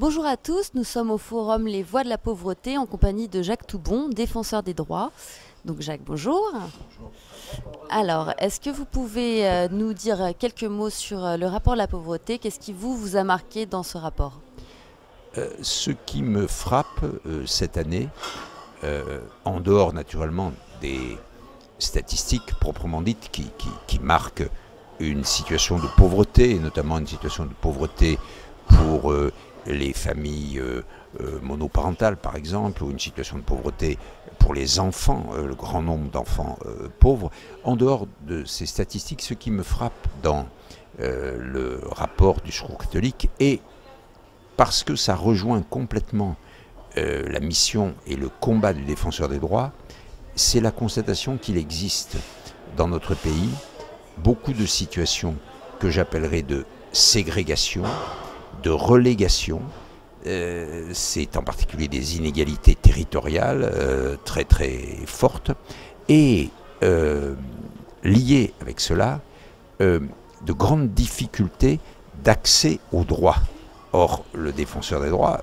Bonjour à tous, nous sommes au forum Les Voix de la Pauvreté en compagnie de Jacques Toubon, défenseur des droits. Donc Jacques, bonjour. Bonjour. Alors, est-ce que vous pouvez nous dire quelques mots sur le rapport de la pauvreté? Qu'est-ce qui vous a marqué dans ce rapport? Ce qui me frappe cette année, en dehors naturellement des statistiques proprement dites qui marquent une situation de pauvreté, et notamment une situation de pauvreté pour les familles monoparentales par exemple, ou une situation de pauvreté pour les enfants, le grand nombre d'enfants pauvres. En dehors de ces statistiques, ce qui me frappe dans le rapport du Secours catholique, est parce que ça rejoint complètement la mission et le combat du défenseur des droits, c'est la constatation qu'il existe dans notre pays beaucoup de situations que j'appellerais de ségrégation, de relégation. C'est en particulier des inégalités territoriales très très fortes, et liées avec cela de grandes difficultés d'accès aux droits. Or, le défenseur des droits,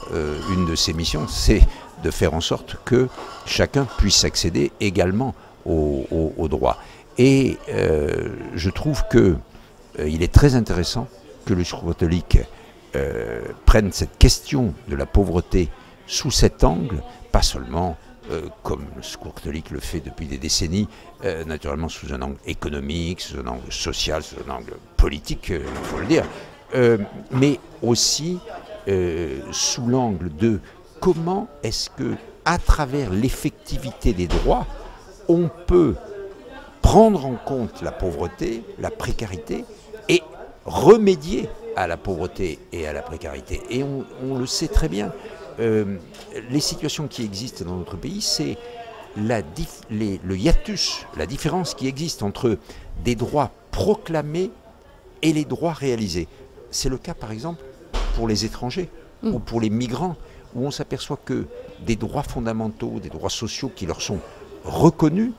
une de ses missions, c'est de faire en sorte que chacun puisse accéder également aux droits. Et je trouve qu'il est très intéressant que le Secours catholique prenne cette question de la pauvreté sous cet angle, pas seulement comme le Secours catholique le fait depuis des décennies, naturellement sous un angle économique, sous un angle social, sous un angle politique, il faut le dire, mais aussi sous l'angle de comment est-ce que, à travers l'effectivité des droits, on peut prendre en compte la pauvreté, la précarité, et remédier à la pauvreté et à la précarité. Et on le sait très bien, les situations qui existent dans notre pays, c'est le hiatus, la différence qui existe entre des droits proclamés et les droits réalisés. C'est le cas par exemple pour les étrangers ou pour les migrants, où on s'aperçoit que des droits fondamentaux, des droits sociaux qui leur sont reconnus,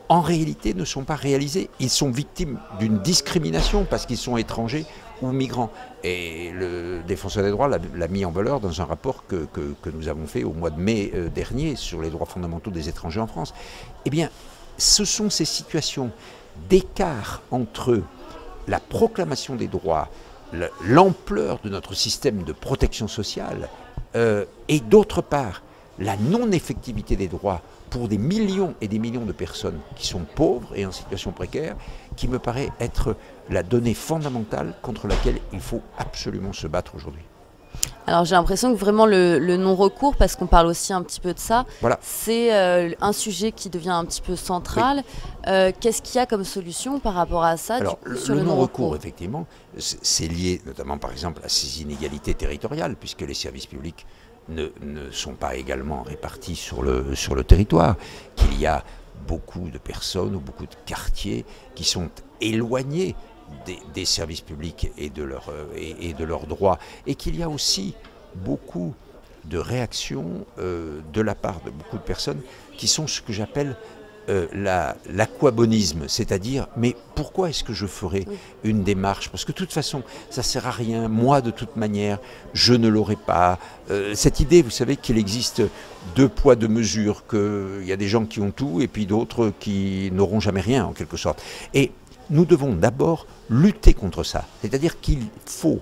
en réalité ne sont pas réalisés. Ils sont victimes d'une discrimination parce qu'ils sont étrangers ou migrants. Et le défenseur des droits l'a mis en valeur dans un rapport que nous avons fait au mois de mai dernier sur les droits fondamentaux des étrangers en France. Eh bien, ce sont ces situations d'écart entre la proclamation des droits, l'ampleur de notre système de protection sociale, et d'autre part, la non-effectivité des droits pour des millions et des millions de personnes qui sont pauvres et en situation précaire, qui me paraît être la donnée fondamentale contre laquelle il faut absolument se battre aujourd'hui. Alors j'ai l'impression que vraiment le non-recours, parce qu'on parle aussi un petit peu de ça, voilà, c'est un sujet qui devient un petit peu central. Oui. Qu'est-ce qu'il y a comme solution par rapport à ça? Alors, du coup, sur le non-recours, effectivement, c'est lié notamment par exemple à ces inégalités territoriales, puisque les services publics ne sont pas également répartis sur le territoire, qu'il y a beaucoup de personnes ou beaucoup de quartiers qui sont éloignés des services publics et de leurs droits, et qu'il y a aussi beaucoup de réactions de la part de beaucoup de personnes qui sont ce que j'appelle l'aquabonisme, c'est-à-dire mais pourquoi est-ce que je ferais une démarche, parce que de toute façon ça sert à rien, moi de toute manière je ne l'aurai pas. Cette idée, vous savez, qu'il existe deux poids deux mesures, qu'il y a des gens qui ont tout et puis d'autres qui n'auront jamais rien en quelque sorte, et nous devons d'abord lutter contre ça, c'est-à-dire qu'il faut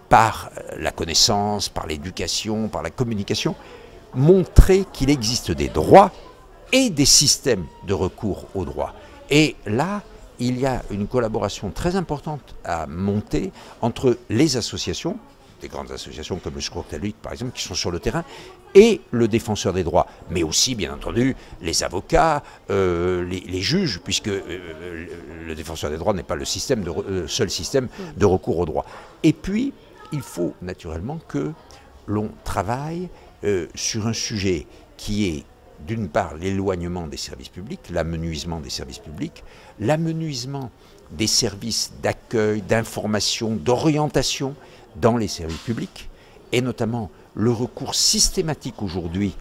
par la connaissance, par l'éducation, par la communication, montrer qu'il existe des droits et des systèmes de recours aux droits. Et là, il y a une collaboration très importante à monter entre les associations, des grandes associations comme le Secours catholique par exemple, qui sont sur le terrain, et le défenseur des droits, mais aussi bien entendu les avocats, les juges, puisque le défenseur des droits n'est pas le seul système de recours aux droits. Et puis, il faut naturellement que l'on travaille sur un sujet qui est d'une part l'éloignement des services publics, l'amenuisement des services publics, l'amenuisement des services d'accueil, d'information, d'orientation dans les services publics, et notamment le recours systématique aujourd'hui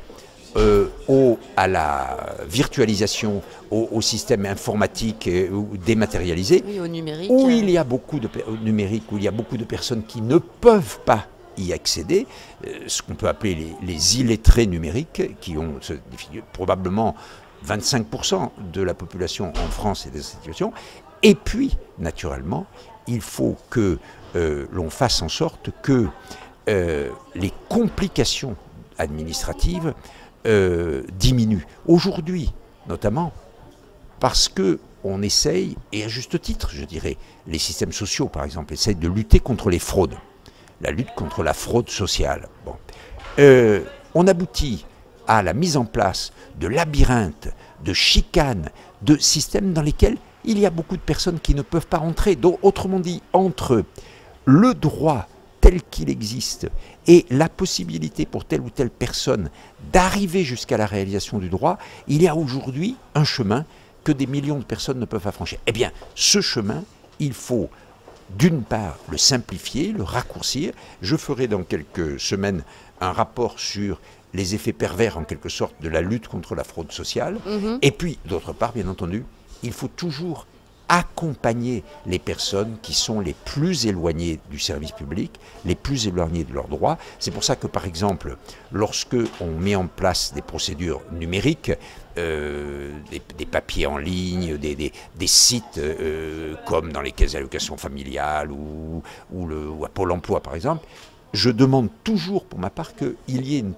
à la virtualisation, au système informatique dématérialisé, oui, au numérique, où il y a beaucoup de numérique, où il y a beaucoup de personnes qui ne peuvent pas y accéder, ce qu'on peut appeler les illettrés numériques, qui ont probablement 25% de la population en France et de cette situation. Et puis, naturellement, il faut que l'on fasse en sorte que les complications administratives diminuent. Aujourd'hui, notamment, parce qu'on essaye, et à juste titre, je dirais, les systèmes sociaux, par exemple, essayent de lutter contre les fraudes, la lutte contre la fraude sociale. Bon. On aboutit à la mise en place de labyrinthes, de chicanes, de systèmes dans lesquels il y a beaucoup de personnes qui ne peuvent pas rentrer. Donc, autrement dit, entre le droit tel qu'il existe et la possibilité pour telle ou telle personne d'arriver jusqu'à la réalisation du droit, il y a aujourd'hui un chemin que des millions de personnes ne peuvent pas franchir. Eh bien, ce chemin, il faut d'une part le simplifier, le raccourcir. Je ferai dans quelques semaines un rapport sur les effets pervers, en quelque sorte, de la lutte contre la fraude sociale. Et puis, d'autre part, bien entendu, il faut toujours accompagner les personnes qui sont les plus éloignées du service public, les plus éloignées de leurs droits. C'est pour ça que, par exemple, lorsque on met en place des procédures numériques, des papiers en ligne, des sites comme dans les caisses d'allocation familiale ou à Pôle emploi, par exemple, je demande toujours, pour ma part, qu'il y ait une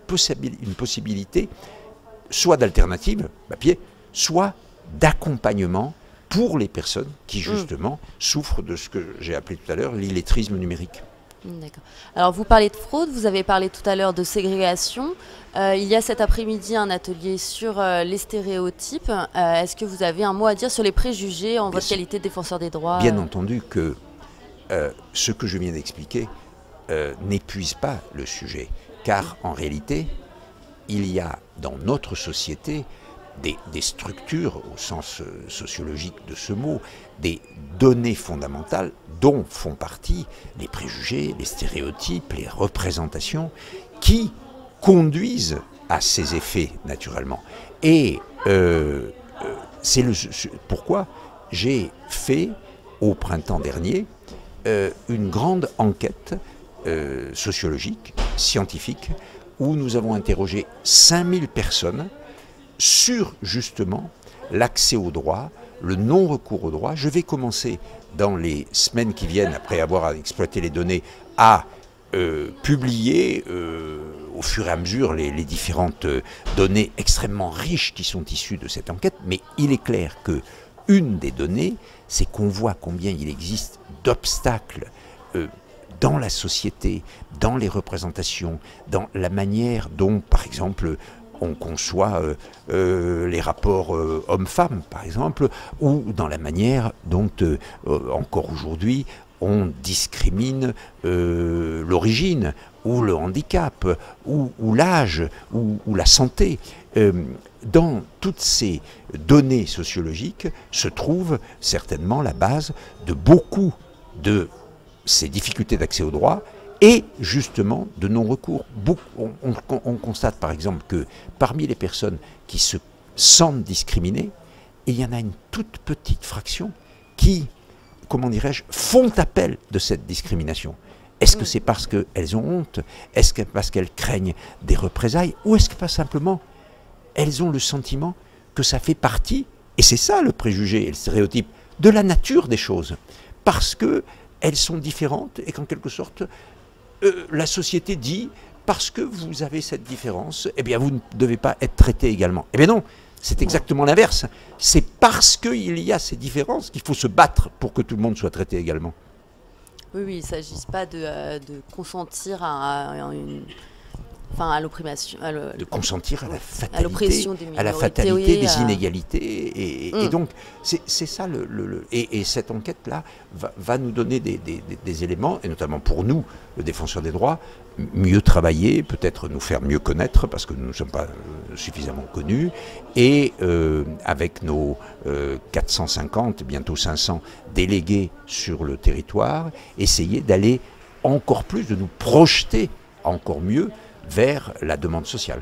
possibilité, soit d'alternative, papier, soit d'accompagnement pour les personnes qui, justement, souffrent de ce que j'ai appelé tout à l'heure l'illettrisme numérique. D'accord. Alors, vous parlez de fraude, vous avez parlé tout à l'heure de ségrégation. Il y a cet après-midi un atelier sur les stéréotypes. Est-ce que vous avez un mot à dire sur les préjugés en votre qualité de défenseur des droits? Bien entendu que ce que je viens d'expliquer n'épuise pas le sujet, car en réalité, il y a dans notre société des structures, au sens sociologique de ce mot, des données fondamentales dont font partie les préjugés, les stéréotypes, les représentations, qui conduisent à ces effets, naturellement. Et c'est pourquoi j'ai fait, au printemps dernier, une grande enquête sociologique, scientifique, où nous avons interrogé 5000 personnes sur justement l'accès au droit, le non-recours au droit. Je vais commencer dans les semaines qui viennent, après avoir exploité les données, à publier au fur et à mesure les différentes données extrêmement riches qui sont issues de cette enquête. Mais il est clair que une des données, c'est qu'on voit combien il existe d'obstacles dans la société, dans les représentations, dans la manière dont, par exemple, on conçoit les rapports hommes-femmes, par exemple, ou dans la manière dont, encore aujourd'hui, on discrimine l'origine, ou le handicap, ou l'âge, ou la santé. Dans toutes ces données sociologiques se trouve certainement la base de beaucoup de ces difficultés d'accès au droit, et justement de non-recours. On constate par exemple que parmi les personnes qui se sentent discriminées, il y en a une toute petite fraction qui, comment dirais-je, font appel de cette discrimination. Est-ce que c'est parce qu'elles ont honte? Est-ce que parce qu'elles craignent des représailles? Ou est-ce que pas simplement elles ont le sentiment que ça fait partie, et c'est ça le préjugé et le stéréotype, de la nature des choses, parce qu'elles sont différentes et qu'en quelque sorte, la société dit, parce que vous avez cette différence, eh bien vous ne devez pas être traité également. Eh bien non, c'est exactement l'inverse. C'est parce qu'il y a ces différences qu'il faut se battre pour que tout le monde soit traité également. Oui, il ne s'agit pas de consentir à l'opprimation. De consentir à la fatalité, à l'oppression des minorités, à la fatalité des inégalités. Et donc, c'est ça, et cette enquête-là va nous donner des éléments, et notamment pour nous, le défenseur des droits, mieux travailler, peut-être nous faire mieux connaître, parce que nous ne sommes pas suffisamment connus, et avec nos 450, bientôt 500 délégués sur le territoire, essayer d'aller encore plus, de nous projeter encore mieux vers la demande sociale.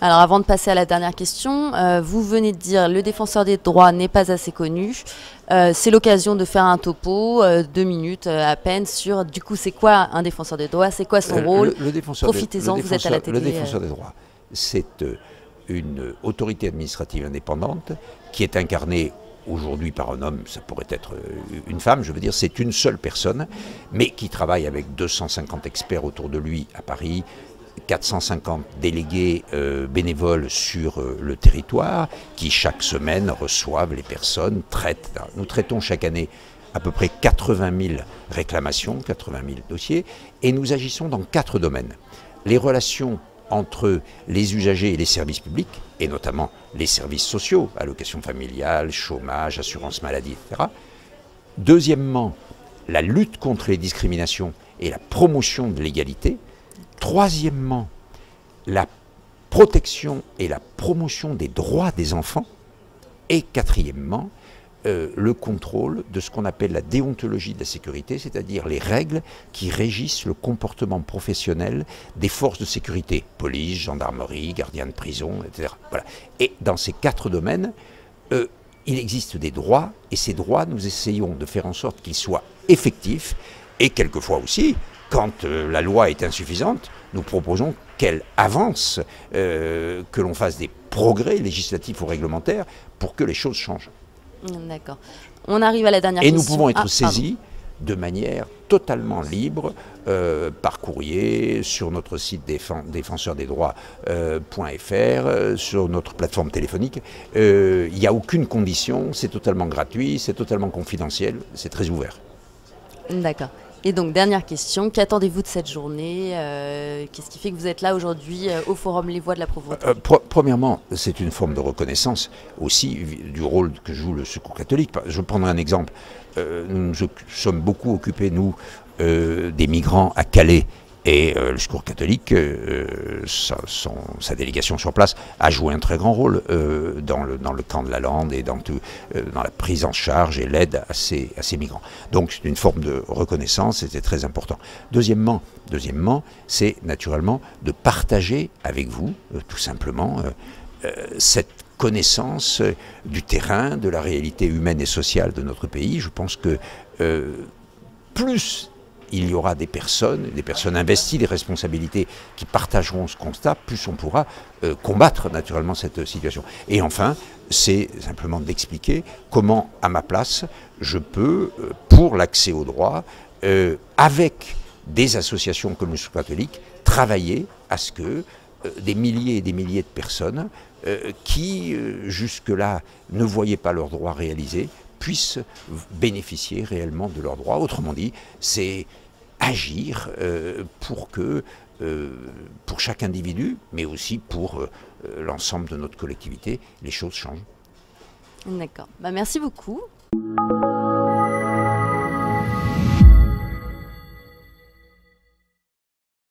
Alors avant de passer à la dernière question, vous venez de dire le défenseur des droits n'est pas assez connu. C'est l'occasion de faire un topo, 2 minutes à peine, sur du coup c'est quoi un défenseur des droits, c'est quoi son rôle. Profitez-en, vous êtes à la télé. Le défenseur des droits, c'est une autorité administrative indépendante qui est incarnée aujourd'hui par un homme, ça pourrait être une femme, je veux dire, c'est une seule personne, mais qui travaille avec 250 experts autour de lui à Paris, 450 délégués bénévoles sur le territoire, qui chaque semaine reçoivent les personnes, traitent. Nous traitons chaque année à peu près 80 000 réclamations, 80 000 dossiers, et nous agissons dans 4 domaines. Les relations entre les usagers et les services publics, et notamment les services sociaux, allocations familiales, chômage, assurance maladie, etc. Deuxièmement, la lutte contre les discriminations et la promotion de l'égalité. Troisièmement, la protection et la promotion des droits des enfants. Et quatrièmement, le contrôle de ce qu'on appelle la déontologie de la sécurité, c'est-à-dire les règles qui régissent le comportement professionnel des forces de sécurité, police, gendarmerie, gardiens de prison, etc. Voilà. Et dans ces 4 domaines, il existe des droits, et ces droits, nous essayons de faire en sorte qu'ils soient effectifs, et quelquefois aussi, quand la loi est insuffisante, nous proposons qu'elle avance, que l'on fasse des progrès législatifs ou réglementaires pour que les choses changent. D'accord. On arrive à la dernière question. Et nous pouvons être saisis de manière totalement libre, par courrier, sur notre site défenseurdesdroits.fr, sur notre plateforme téléphonique. Il n'y a aucune condition, c'est totalement gratuit, c'est totalement confidentiel, c'est très ouvert. D'accord. Et donc, dernière question, qu'attendez-vous de cette journée? Qu'est-ce qui fait que vous êtes là aujourd'hui au Forum Les Voix de la Pauvreté? Premièrement, c'est une forme de reconnaissance aussi du rôle que joue le Secours catholique. Je prendrai un exemple. Nous sommes beaucoup occupés, nous, des migrants à Calais. Et le Secours catholique, sa délégation sur place, a joué un très grand rôle dans le camp de la Lande et dans la prise en charge et l'aide à ces migrants. Donc c'est une forme de reconnaissance, c'était très important. Deuxièmement, c'est naturellement de partager avec vous, tout simplement, cette connaissance du terrain, de la réalité humaine et sociale de notre pays. Je pense que plus il y aura des personnes investies, des responsabilités qui partageront ce constat, plus on pourra combattre naturellement cette situation. Et enfin, c'est simplement d'expliquer comment, à ma place, je peux, pour l'accès au droit, avec des associations comme le Secours catholique, travailler à ce que des milliers et des milliers de personnes qui, jusque-là, ne voyaient pas leurs droits réalisés, puissent bénéficier réellement de leurs droits. Autrement dit, c'est agir pour chaque individu, mais aussi pour l'ensemble de notre collectivité, les choses changent. D'accord. Merci beaucoup.